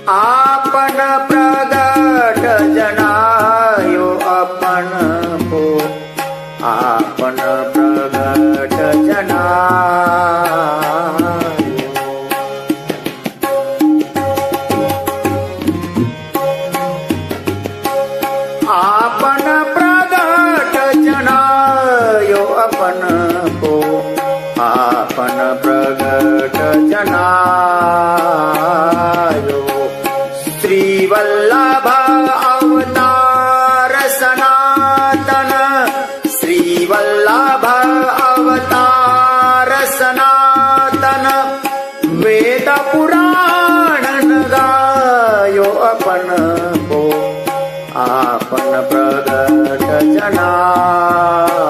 आपन प्रगट जनायो अपन को, आपन प्रगट जनायो। आपन प्रगट जनायो अपन को, आपन प्रगट जनायो। श्री वल्लभ अवतार सनातन, श्री वल्लभ अवतार सनातन। वेद पुराण गायो अपन को, आपन प्रगट जनायो।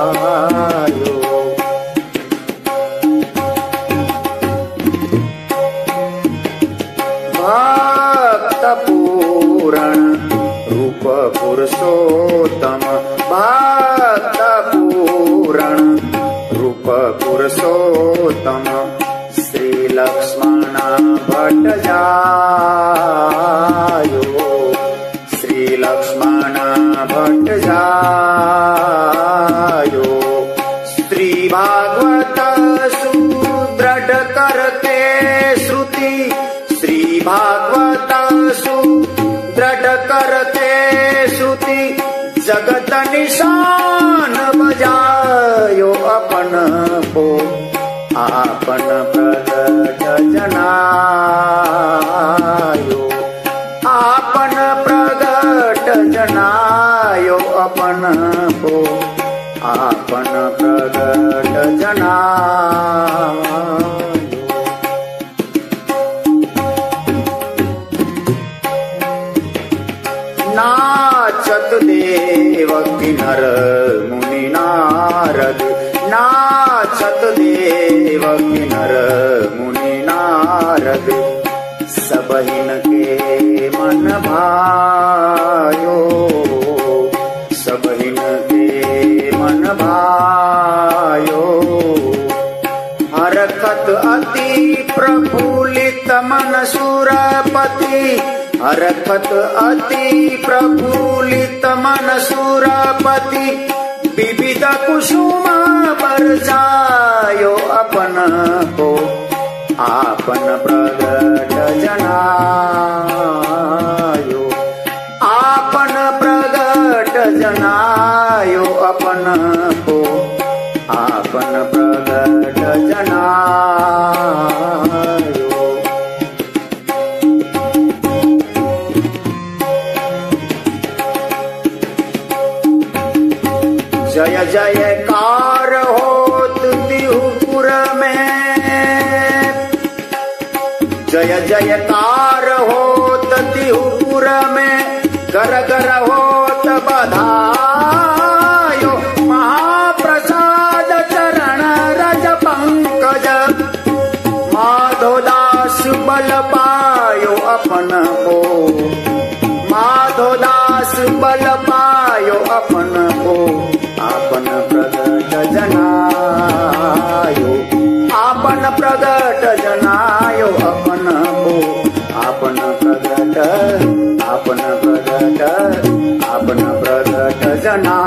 भक्त पूरण रूप पुरुषोत्तम, भक्त पूरण रूप पुरुषोत्तम। श्री लक्ष्मण भट्ट जायो, श्री लक्ष्मण भट्ट जायो। श्री भागवत सुदृढ़ करके श्रुति, श्री भागवत सुदृढ़ करके श्रुति। जगत निशान बजायो अपन को, आपन प्रगट जनायो। आपन प्रगट जनायो अपन को, आपन प्रगट जनायो। नाचत देवकी नर मुनि नारद, नाचत देवकी नर मुनि नारद। सबहिन के मन भायो, सबहिन के मन भायो। हरकत अति प्रफुल्लित मन सुरपति, हरकत अति प्रफुल्लित मन सुरपति। विविध कुसुम बरसायो अपन को, आपन प्रगट जनायो। आपन प्रगट जनायो अपन को, आपन प्रगट जनायो। जय जयकार होत तिहुपुर में, जय जयकार होत तिहुपुर में। घर घर होत बधायो, महाप्रसाद चरण रज पंकज। माधोदास बल पायो अपन को, माधोदास बल पायो अपन को। आपन प्रगट जनायो, आपन प्रगट जनायो अपन को। आपन प्रगट, आपन प्रगट, आपन प्रगट जना।